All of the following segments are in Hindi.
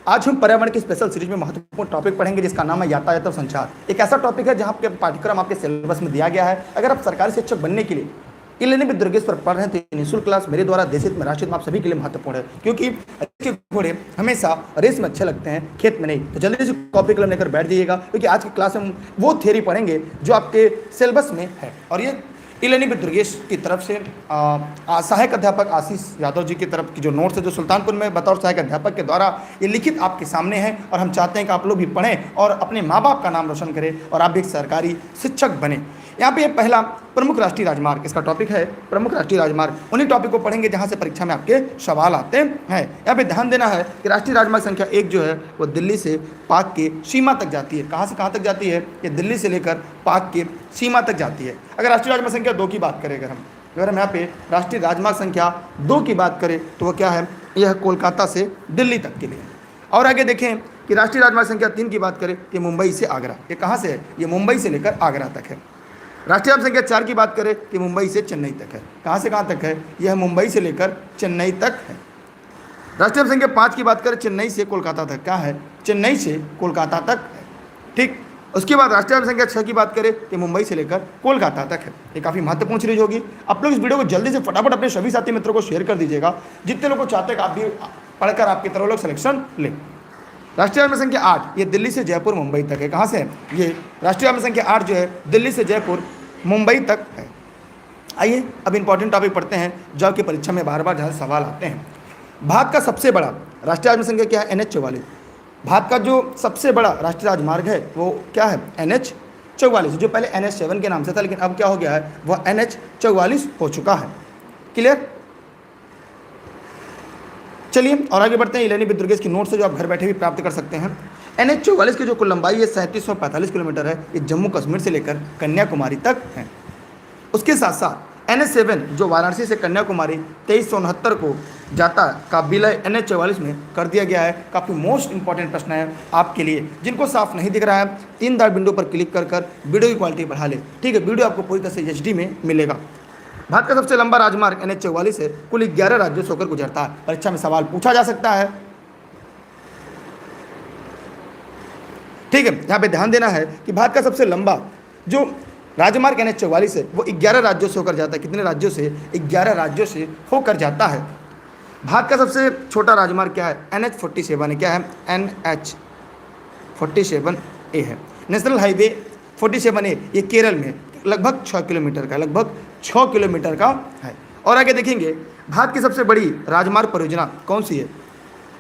आज हम पर्यावरण की स्पेशल सीरीज में महत्वपूर्ण टॉपिक पढ़ेंगे जिसका नाम है यातायात और संचार। एक ऐसा टॉपिक है जहां आपके पाठ्यक्रम आपके सिलेबस में दिया गया है। अगर आप सरकारी शिक्षक बनने के लिए ई-लर्निंग विद दुर्गेश पर पढ़ रहे हैं तो ये निःशुल्क क्लास मेरे द्वारा देश हित में राष्ट्र हित में आप सभी के लिए महत्वपूर्ण है, क्योंकि के घोड़े हमेशा रेस में अच्छे लगते हैं, खेत में नहीं। तो जल्दी से कॉपी कलम लेकर बैठ जाइएगा, क्योंकि आज की क्लास में हम वो थियरी पढ़ेंगे जो आपके सिलेबस में है। और ये ई-लर्निंग विद दुर्गेश की तरफ से सहायक अध्यापक आशीष यादव जी की तरफ की जो नोट्स है, जो सुल्तानपुर में बतौर सहायक अध्यापक के द्वारा ये लिखित आपके सामने है। और हम चाहते हैं कि आप लोग भी पढ़ें और अपने माँ बाप का नाम रोशन करें और आप भी एक सरकारी शिक्षक बने। यहाँ पे पहला प्रमुख राष्ट्रीय राजमार्ग, इसका टॉपिक है प्रमुख राष्ट्रीय राजमार्ग। उन्हीं टॉपिक को पढ़ेंगे जहाँ से परीक्षा में आपके सवाल आते हैं। यहाँ पे ध्यान देना है कि राष्ट्रीय राजमार्ग संख्या 1 जो है वो दिल्ली से पाक के सीमा तक जाती है। कहाँ से कहाँ तक जाती है? ये दिल्ली से लेकर पाक के सीमा तक जाती है। अगर राष्ट्रीय राजमार्ग संख्या 2 की बात करें, अगर हम यहाँ पे राष्ट्रीय राजमार्ग संख्या 2 की बात करें तो वो क्या है? यह कोलकाता से दिल्ली तक के लिए। और आगे देखें कि राष्ट्रीय राजमार्ग संख्या 3 की बात करें कि मुंबई से आगरा। ये कहाँ से है? ये मुंबई से लेकर आगरा तक है। राष्ट्रीय राजमार्ग संख्या 4 की बात करें कि मुंबई से चेन्नई तक है। कहाँ से कहाँ तक है? यह मुंबई से लेकर चेन्नई तक है। राष्ट्रीय राजमार्ग संख्या 5 की बात करें चेन्नई से कोलकाता तक, क्या है? चेन्नई से कोलकाता तक है। ठीक, उसके बाद राष्ट्रीय राजमार्ग संख्या 6 की बात करें कि मुंबई से लेकर कोलकाता तक है। ये काफ़ी महत्वपूर्ण सीरीज होगी। आप लोग इस वीडियो को जल्दी से फटाफट अपने सभी साथी मित्रों को शेयर कर दीजिएगा, जितने लोग को चाहते हैं कि आप भी पढ़कर आपकी तरह लोग सिलेक्शन लें। राष्ट्रीय राजमार्ग संख्या 8 ये दिल्ली से जयपुर मुंबई तक है। कहाँ से है? ये राष्ट्रीय राजमार्ग संख्या 8 जो है दिल्ली से जयपुर मुंबई तक है। आइए अब इंपॉर्टेंट टॉपिक पढ़ते हैं जो आपकी परीक्षा में बार बार जहाँ सवाल आते हैं। भारत का सबसे बड़ा राष्ट्रीय राजमार्ग संख्या क्या है? NH44। भारत का जो सबसे बड़ा राष्ट्रीय राजमार्ग है वो क्या है? NH44, जो पहले NH7 के नाम से था, लेकिन अब क्या हो गया है? वह NH44 हो चुका है। क्लियर? चलिए और आगे बढ़ते हैं। ई-लर्निंग विद दुर्गेश की नोट्स है जो आप घर बैठे भी प्राप्त कर सकते हैं। NH44 की जो कुल लंबाई है 3745 किलोमीटर है। ये जम्मू कश्मीर से लेकर कन्याकुमारी तक है। उसके साथ साथ NH7 जो वाराणसी से कन्याकुमारी 2369 को जाता का विलय NH44 में कर दिया गया है। काफ़ी मोस्ट इंपॉर्टेंट प्रश्न है आपके लिए। जिनको साफ नहीं दिख रहा है 3 दार विंडो पर क्लिक कर वीडियो की क्वालिटी बढ़ा ले। ठीक है, वीडियो आपको पूरी तरह से HD में मिलेगा। भारत का सबसे लंबा राजमार्ग NH44 है, कुल 11 राज्यों से होकर गुजरता है। परीक्षा में सवाल पूछा जा सकता है। ठीक है, यहाँ पे ध्यान देना है कि भारत का सबसे लंबा जो राजमार्ग NH44 है वो 11 राज्यों से होकर जाता है। कितने राज्यों से? 11 राज्यों से होकर जाता है। भारत का सबसे छोटा राजमार्ग क्या है? NH47 है। क्या है? NH47A है। नेशनल हाईवे 47A ये केरल में लगभग 6 किलोमीटर का, लगभग 6 किलोमीटर का है। और आगे देखेंगे भारत की सबसे बड़ी राजमार्ग परियोजना कौन सी है?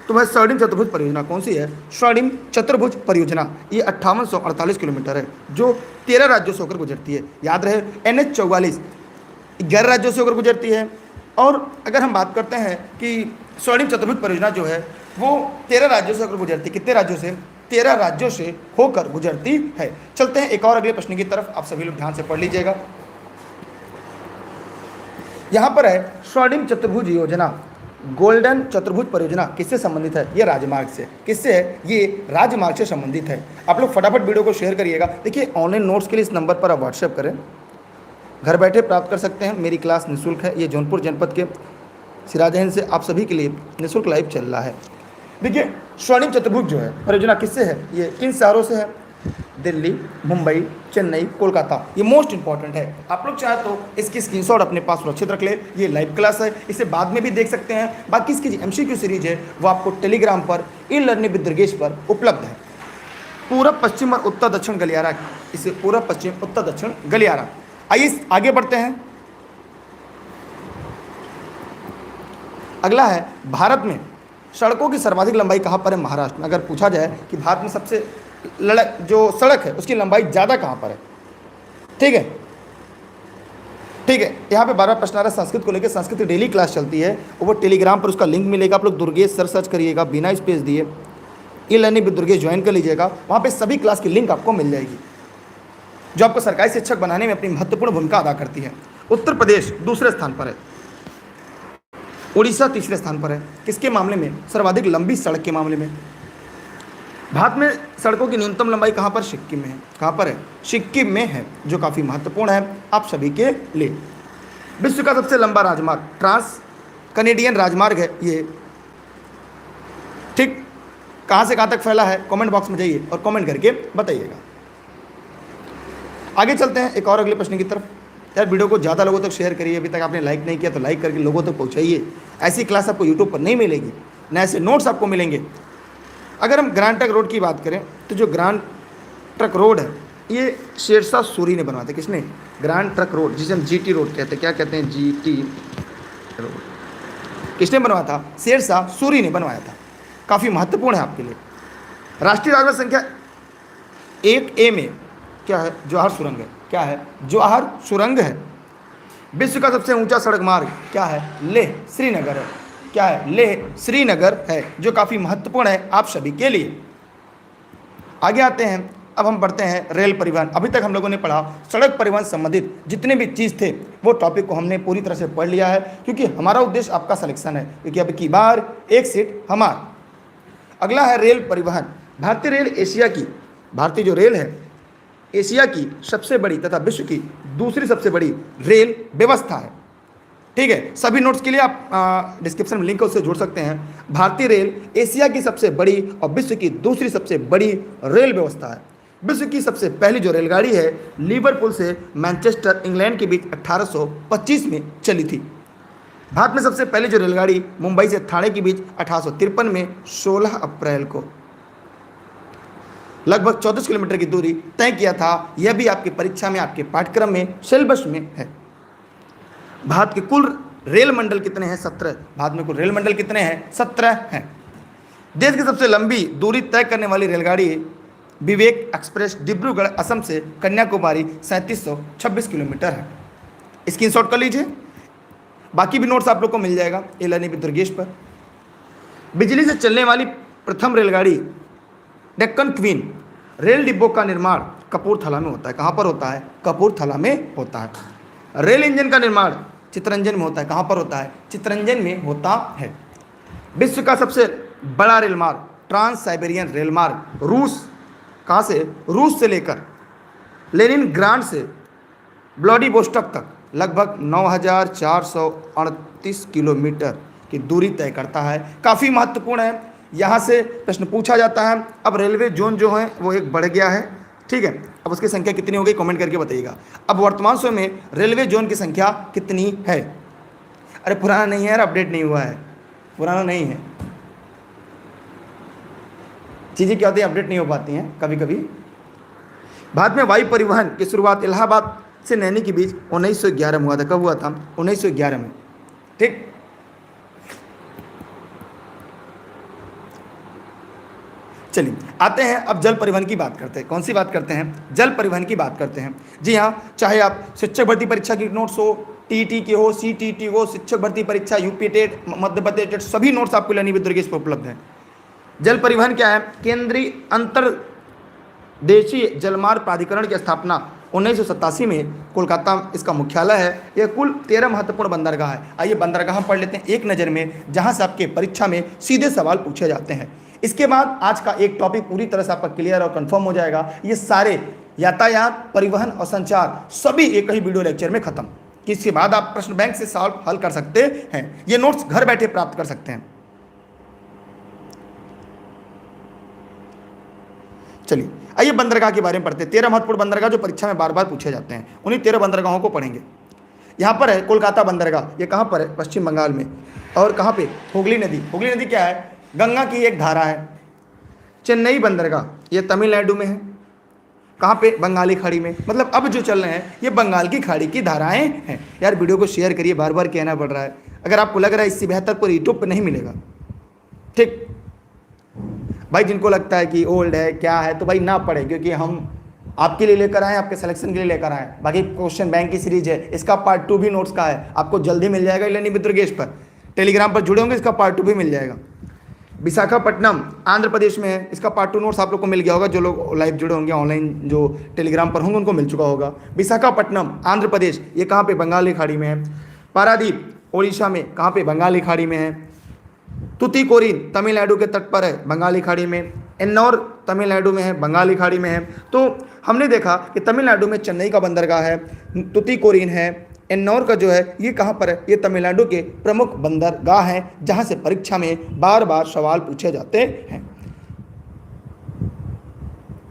तो वह स्वर्णिम चतुर्भुज परियोजना। कौन सी है? स्वर्णिम चतुर्भुज परियोजना। ये 5848 किलोमीटर है, जो 13 राज्यों से होकर गुजरती है। याद रहे NH44 11 राज्यों से होकर गुजरती है। और अगर हम बात करते हैं कि स्वर्णिम चतुर्भुज परियोजना जो है वो 13 राज्यों से होकर गुजरती है। कितने राज्यों से? 13 राज्यों से होकर गुजरती है। चलते हैं एक और अगले प्रश्न की तरफ, आप सभी लोग ध्यान से पढ़ लीजिएगा। यहाँ पर है स्वर्णिम चतुर्भुज योजना, गोल्डन चतुर्भुज परियोजना किससे संबंधित है? ये राजमार्ग से। किससे है? ये राजमार्ग से संबंधित है। आप लोग फटाफट वीडियो को शेयर करिएगा। देखिए ऑनलाइन नोट्स के लिए इस नंबर पर आप व्हाट्सएप करें, घर बैठे प्राप्त कर सकते हैं। मेरी क्लास निःशुल्क है। ये जौनपुर जनपद के सिराजहिंद से आप सभी के लिए निःशुल्क लाइव चल रहा है। देखिए स्वर्णिम चतुर्भुज जो है परियोजना किससे है? ये किन शहरों से है? दिल्ली, मुंबई, चेन्नई, कोलकाता। ये मोस्ट इंपॉर्टेंट है। आप लोग चाहे तो इसकी स्क्रीनशॉट अपने पास सुरक्षित रख ले। ये लाइव क्लास है, इसे बाद में भी देख सकते हैं। बाकी इसकी जो MCQ सीरीज है वो आपको टेलीग्राम पर ई-लर्निंग विद दुर्गेश पर उपलब्ध है। पूरब, पश्चिम और उत्तर दक्षिण गलियारा, इसे पूरब, पश्चिम, उत्तर दक्षिण गलियारा। आइए आगे बढ़ते हैं। अगला है भारत में सड़कों की सर्वाधिक लंबाई कहाँ पर है? महाराष्ट्र में। अगर पूछा जाए कि भारत में सबसे जो सड़क है उसकी लंबाई ज़्यादा कहाँ पर है? ठीक है, ठीक है। यहाँ पे 12 प्रश्न आ रहा है संस्कृत को लेकर। संस्कृत की डेली क्लास चलती है, वो टेलीग्राम पर उसका लिंक मिलेगा। आप लोग दुर्गेश सर्च करिएगा, बिना स्पेस दिए ई-लर्निंग विद दुर्गेश ज्वाइन कर लीजिएगा। वहाँ पे सभी क्लास की लिंक आपको मिल जाएगी, जो आपको सरकारी शिक्षक बनाने में अपनी महत्वपूर्ण भूमिका अदा करती है। उत्तर प्रदेश दूसरे स्थान पर है, उड़ीसा तीसरे स्थान पर है। किसके मामले में? सर्वाधिक लंबी सड़क के मामले में। भारत में सड़कों की न्यूनतम लंबाई कहाँ पर? सिक्किम में है। कहाँ पर है? सिक्किम में है, जो काफ़ी महत्वपूर्ण है आप सभी के लिए। विश्व का सबसे लंबा राजमार्ग ट्रांस कनेडियन राजमार्ग है ये। ठीक, कहाँ से कहाँ तक फैला है, कमेंट बॉक्स में जाइए और कमेंट करके बताइएगा। आगे चलते हैं एक और अगले प्रश्न की तरफ। यार वीडियो को ज़्यादा लोगों तक शेयर करिए, अभी तक आपने लाइक नहीं किया तो लाइक करके लोगों तक पहुँचाइए। ऐसी क्लास आपको यूट्यूब पर नहीं मिलेगी, न ऐसे नोट्स आपको मिलेंगे। अगर हम ग्रांड ट्रंक रोड की बात करें तो जो ग्रांड ट्रंक रोड है ये शेरशाह सूरी ने बनवाया था। किसने? ग्रांड ट्रंक रोड, जिसे हम जीटी रोड कहते हैं। क्या कहते हैं? GT road. किसने बनवाया था? शेरशाह सूरी ने बनवाया था। काफ़ी महत्वपूर्ण है आपके लिए। राष्ट्रीय राजमार्ग संख्या 1A में क्या है? जवाहर सुरंग है। क्या है? जवाहर सुरंग है। विश्व का सबसे ऊंचा सड़क मार्ग क्या है? लेह श्रीनगर है। क्या है? लेह श्रीनगर है, जो काफ़ी महत्वपूर्ण है आप सभी के लिए। आगे आते हैं, अब हम पढ़ते हैं रेल परिवहन। अभी तक हम लोगों ने पढ़ा सड़क परिवहन संबंधित जितने भी चीज़ थे वो टॉपिक को हमने पूरी तरह से पढ़ लिया है, क्योंकि हमारा उद्देश्य आपका सिलेक्शन है, क्योंकि अब की बार एक सीट हमारा। अगला है रेल परिवहन। भारतीय रेल एशिया की, भारतीय जो रेल है एशिया की सबसे बड़ी तथा विश्व की दूसरी सबसे बड़ी रेल व्यवस्था है। ठीक है, सभी नोट्स के लिए आप डिस्क्रिप्शन में लिंक है उससे जुड़ सकते हैं। भारतीय रेल एशिया की सबसे बड़ी और विश्व की दूसरी सबसे बड़ी रेल व्यवस्था है। विश्व की सबसे पहली जो रेलगाड़ी है लिवरपूल से मैनचेस्टर इंग्लैंड के बीच 1825 में चली थी। भारत में सबसे पहली जो रेलगाड़ी मुंबई से ठाणे के बीच 1853 में 16 अप्रैल को लगभग 14 किलोमीटर की दूरी तय किया था। यह भी आपकी परीक्षा में, आपके पाठ्यक्रम में, सिलेबस में है। भारत के कुल रेल मंडल कितने हैं? 17। भारत में कुल रेल मंडल कितने हैं? 17 हैं। देश की सबसे लंबी दूरी तय करने वाली रेलगाड़ी विवेक एक्सप्रेस डिब्रूगढ़ असम से कन्याकुमारी 3726 किलोमीटर है। स्क्रीनशॉट कर लीजिए। बाकी भी नोट्स आप लोग को मिल जाएगा ए लर्निंग विद दुर्गेश पर। बिजली से चलने वाली प्रथम रेलगाड़ी डेक्कन क्वीन रेल डिब्बों का निर्माण कपूरथला में होता है। कहाँ पर होता है? कपूरथला में होता है। रेल इंजन का निर्माण चित्तरंजन में होता है। कहाँ पर होता है? चित्तरंजन में होता है। विश्व का सबसे बड़ा रेल मार्ग ट्रांस साइबेरियन रेल मार्ग रूस, कहाँ से? रूस से लेकर लेनिनग्राड से व्लादिवोस्टोक तक लगभग 9438 किलोमीटर की दूरी तय करता है। काफ़ी महत्वपूर्ण है, यहाँ से प्रश्न पूछा जाता है। अब रेलवे जोन जो है वो एक बढ़ गया है। ठीक है, अब उसकी संख्या कितनी हो गई कमेंट करके बताइएगा। अब वर्तमान समय में रेलवे जोन की संख्या कितनी है? अरे पुराना नहीं है यार, अपडेट नहीं हुआ है, पुराना नहीं है। चीज़ें क्या होती हैं, अपडेट नहीं हो पाती हैं कभी कभी। भारत में वायु परिवहन की शुरुआत इलाहाबाद से नैनी के बीच 1911 में हुआ था। कब हुआ था? 1911 में। ठीक, चलिए आते हैं अब जल परिवहन की बात करते हैं। कौन सी बात करते हैं? जल परिवहन की बात करते हैं। जी हाँ, चाहे आप शिक्षक भर्ती परीक्षा की नोट्स हो, टीटी की हो, सीटीटी हो, शिक्षक भर्ती परीक्षा, UP TET, Madhya Pradesh TET, सभी नोट्स आपको लर्निंग विद दुर्गेश पर उपलब्ध हैं। जल परिवहन क्या है? केंद्रीय अंतर्देशीय जलमार्ग प्राधिकरण की स्थापना 1987 में कोलकाता इसका मुख्यालय है। यह कुल 13 महत्वपूर्ण बंदरगाह है। आइए बंदरगाह पढ़ लेते हैं एक नज़र में, जहां से आपके परीक्षा में सीधे सवाल पूछे जाते हैं। इसके बाद आज का एक टॉपिक पूरी तरह से आपका क्लियर और कंफर्म हो जाएगा। ये सारे यातायात, परिवहन और संचार सभी एक ही वीडियो लेक्चर में खत्म। इसके बाद आप प्रश्न बैंक से सॉल्व हल कर सकते हैं। ये नोट्स घर बैठे प्राप्त कर सकते हैं। चलिए आइए बंदरगाह के बारे में पढ़ते हैं। 13 महत्वपूर्ण बंदरगाह जो परीक्षा में बार बार पूछे जाते हैं, उन्हीं 13 बंदरगाहों को पढ़ेंगे। यहाँ पर है कोलकाता बंदरगाह। ये कहाँ पर है? पश्चिम बंगाल में। और कहाँ पे? हुगली नदी। हुगली नदी क्या है? गंगा की एक धारा है। चेन्नई बंदरगाह ये तमिलनाडु में है। कहाँ पे? बंगाली खाड़ी में। मतलब अब जो चल रहे हैं ये बंगाल की खाड़ी की धाराएं हैं। यार वीडियो को शेयर करिए, बार बार कहना पड़ रहा है। अगर आपको लग रहा है इससे बेहतर पर यूट्यूब पर नहीं मिलेगा। ठीक भाई, जिनको लगता है कि ओल्ड है क्या है तो भाई ना पढ़े, क्योंकि हम आपके लिए लेकर आए, आपके सिलेक्शन के लिए लेकर आए। बाकी क्वेश्चन बैंक की सीरीज है, इसका पार्ट 2 भी नोट्स का है, आपको जल्दी मिल जाएगा लर्निंग विद दुर्गेश पर। टेलीग्राम पर जुड़े होंगे, इसका पार्ट 2 भी मिल जाएगा। विशाखापट्टनम आंध्र प्रदेश में है, इसका पार्ट 2 नोट्स आप लोग को मिल गया होगा। जो लोग लाइव जुड़े होंगे ऑनलाइन, जो टेलीग्राम पर होंगे उनको मिल चुका होगा। विशाखापट्टनम आंध्र प्रदेश ये कहाँ पे? बंगाल की खाड़ी में है। पारादीप ओडिशा में, कहाँ पे? बंगाल की खाड़ी में है। तुतीकोरिन तमिलनाडु के तट पर है, बंगाली खाड़ी में। एन्नौर तमिलनाडु में है, बंगाली खाड़ी में है। तो हमने देखा कि तमिलनाडु में चेन्नई का बंदरगाह है, तुतीकोरिन है, एन्नौर का जो है ये कहाँ पर है? ये तमिलनाडु के प्रमुख बंदरगाह हैं, जहाँ से परीक्षा में बार बार सवाल पूछे जाते हैं।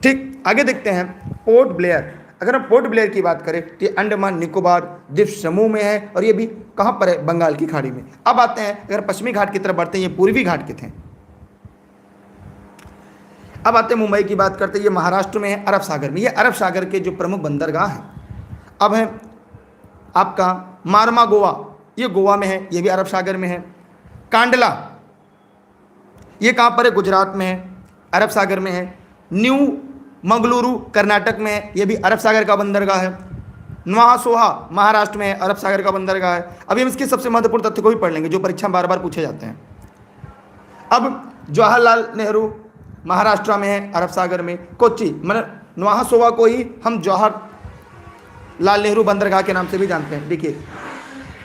ठीक, आगे देखते हैं पोर्ट ब्लेयर। अगर हम पोर्ट ब्लेयर की बात करें तो ये अंडमान निकोबार द्वीप समूह में है और ये भी कहाँ पर है, बंगाल की खाड़ी में। अब आते हैं, अगर पश्चिमी घाट की तरफ बढ़ते हैं, ये पूर्वी घाट के थे। अब आते हैं मुंबई की बात करते हैं, ये महाराष्ट्र में है, अरब सागर में। ये अरब सागर के जो प्रमुख बंदरगाह हैं। अब है आपका मारमा गोवा, ये गोवा में है, ये भी अरब सागर में है। कांडला, ये कहाँ पर है, गुजरात में है, अरब सागर में है। न्यू मंगलुरु कर्नाटक में है, ये भी अरब सागर का बंदरगाह है। नुआसोहा महाराष्ट्र में है, अरब सागर का बंदरगाह है। अभी हम इसके सबसे महत्वपूर्ण तथ्य को भी पढ़ लेंगे जो परीक्षा में बार बार पूछे जाते हैं। अब जवाहरलाल नेहरू महाराष्ट्र में है, अरब सागर में। कोच्चि, मतलब नुआसोहा को ही हम जवाहरलाल नेहरू बंदरगाह के नाम से भी जानते हैं। देखिए,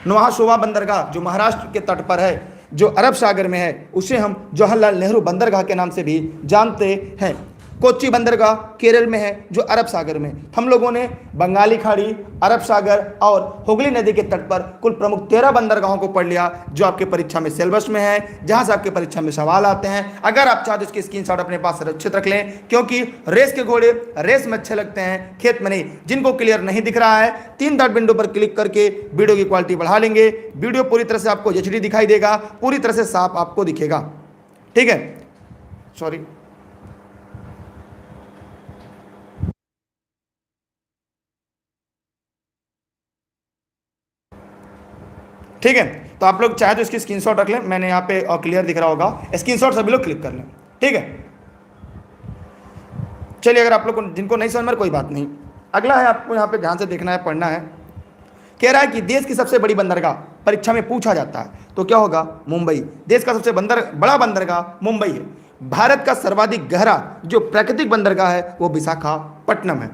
नुआसोहा बंदरगाह जो महाराष्ट्र के तट पर है, जो अरब सागर में है, उसे हम जवाहरलाल नेहरू बंदरगाह के नाम से भी जानते हैं। कोच्चि बंदरगाह केरल में है, जो अरब सागर में। हम लोगों ने बंगाली खाड़ी, अरब सागर और हुगली नदी के तट पर कुल प्रमुख 13 बंदरगाहों को पढ़ लिया, जो आपके परीक्षा में सिलेबस में है, जहां से आपके परीक्षा में सवाल आते हैं। अगर आप चाहते तो इसकी स्क्रीनशॉट अपने पास सुरक्षित रख लें, क्योंकि रेस के घोड़े रेस में अच्छे लगते हैं, खेत में नहीं। जिनको क्लियर नहीं दिख रहा है, 3 डॉट विंडो पर क्लिक करके वीडियो की क्वालिटी बढ़ा लेंगे। वीडियो पूरी तरह से आपको एचडी दिखाई देगा, पूरी तरह से साफ आपको दिखेगा। ठीक है, सॉरी। ठीक है, तो आप लोग चाहे तो इसकी स्क्रीनशॉट रख लें, मैंने यहाँ पे क्लियर दिख रहा होगा, स्क्रीनशॉट सभी लोग क्लिक कर लें। ठीक है, चलिए, अगर आप लोग को जिनको नहीं समझ में कोई बात नहीं। अगला है, आपको यहाँ पे ध्यान से देखना है, पढ़ना है। कह रहा है कि देश की सबसे बड़ी बंदरगाह परीक्षा में पूछा जाता है, तो क्या होगा, मुंबई। देश का सबसे बड़ा बंदरगाह मुंबई है। भारत का सर्वाधिक गहरा जो प्राकृतिक बंदरगाह है वो विशाखापट्टनम है।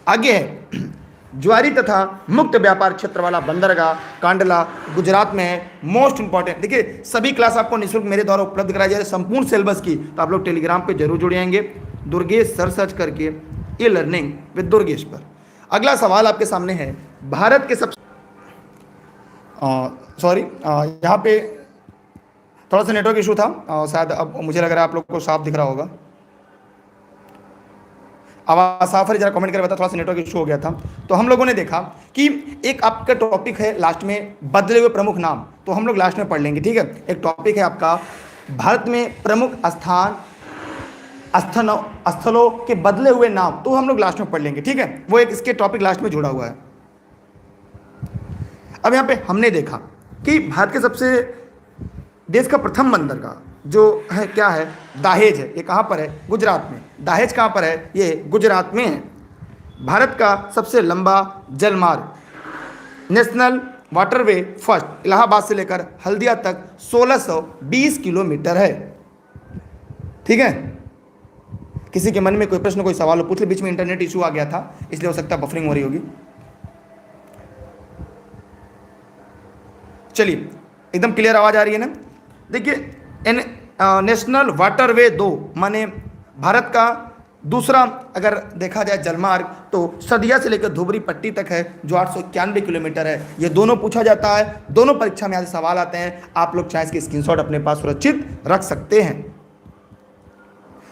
आगे है ज्वारी तथा मुक्त व्यापार क्षेत्र वाला बंदरगाह कांडला गुजरात में है। मोस्ट इंपॉर्टेंट, देखिए सभी क्लास आपको निःशुल्क मेरे द्वारा उपलब्ध कराई जा रही है, संपूर्ण सिलेबस की। तो आप लोग टेलीग्राम पे जरूर जुड़ जाएंगे, दुर्गेश सर्च करके ई लर्निंग विद दुर्गेश पर। अगला सवाल आपके सामने है, भारत के सबसे सॉरी, यहाँ पे थोड़ा सा नेटवर्क इशू था, शायद अब मुझे लग रहा है आप लोग को साफ दिख रहा होगा। आवाज साफ है, जरा कमेंट करके बता, थोड़ा सा नेटवर्क इशू हो गया था। तो हम लोगों ने देखा कि एक आपका टॉपिक है लास्ट में, बदले हुए प्रमुख नाम, तो हम लोग लास्ट में पढ़ लेंगे। ठीक है, एक टॉपिक है आपका भारत में प्रमुख स्थलों के बदले हुए नाम, तो हम लोग लास्ट में पढ़ लेंगे। ठीक है, वो एक इसके टॉपिक लास्ट में जुड़ा हुआ है। अब यहाँ पे हमने देखा कि भारत के सबसे देश का प्रथम बंदरगाह जो है क्या है, दाहेज है। ये कहाँ पर है, गुजरात में। दाहेज कहाँ पर है, ये गुजरात में है। भारत का सबसे लंबा जलमार्ग नेशनल वाटरवे फर्स्ट इलाहाबाद से लेकर हल्दिया तक 1620 किलोमीटर है। ठीक है, किसी के मन में कोई प्रश्न कोई सवाल हो पूछ ले। बीच में इंटरनेट इशू आ गया था, इसलिए हो सकता है बफरिंग हो रही होगी। चलिए, एकदम क्लियर आवाज आ रही है ना। देखिए, नेशनल वाटरवे 2 माने भारत का दूसरा अगर देखा जाए जलमार्ग, तो सदिया से लेकर धुबरी पट्टी तक है, जो 891 किलोमीटर है। ये दोनों पूछा जाता है, दोनों परीक्षा में आज सवाल आते हैं। आप लोग चाहे इसकी स्क्रीनशॉट अपने पास सुरक्षित रख सकते हैं।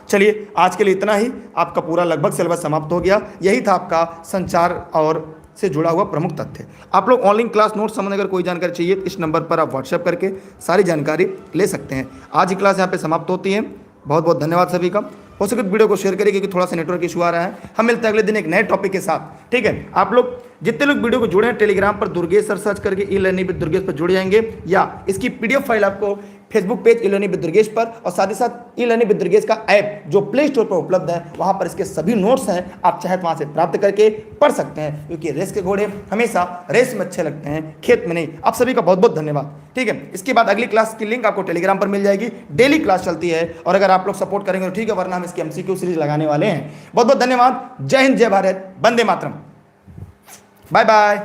चलिए, आज के लिए इतना ही। आपका पूरा लगभग सिलेबस समाप्त हो गया। यही था आपका संचार और से जुड़ा हुआ प्रमुख तथ्य। आप लोग ऑनलाइन क्लास नोट संबंध अगर कोई जानकारी चाहिए तो इस नंबर पर आप व्हाट्सएप करके सारी जानकारी ले सकते हैं। आज की क्लास यहाँ पे समाप्त होती है। बहुत बहुत धन्यवाद सभी का। हो सके तो वीडियो को शेयर करिए, क्योंकि थोड़ा सा नेटवर्क इशू आ रहा है। हम मिलते हैं अगले दिन एक नए टॉपिक के साथ। ठीक है, आप लोग जितने लोग वीडियो को जुड़े हैं टेलीग्राम पर दुर्गेश सर सर्च करके ई लर्निंग विद दुर्गेश पर जुड़ जाएंगे, या इसकी पीडीएफ फाइल आपको Facebook page e learning with Durgesh पर, और साथ ही साथ ई लर्निंग विद दुर्गेश का ऐप जो प्ले स्टोर पर उपलब्ध है, वहां पर इसके सभी नोट्स हैं। आप चाहे तो वहां से प्राप्त करके पढ़ सकते हैं, क्योंकि रेस के घोड़े हमेशा रेस में अच्छे लगते हैं, खेत में नहीं। आप सभी का बहुत बहुत धन्यवाद। ठीक है, इसके बाद अगली क्लास की लिंक आपको टेलीग्राम पर मिल जाएगी। डेली क्लास चलती है, और अगर आप लोग सपोर्ट करेंगे तो ठीक है, वरना हम इसकी एमसीक्यू सीरीज लगाने वाले हैं। बहुत बहुत धन्यवाद। जय हिंद, जय भारत, वंदे मातरम, बाय बाय।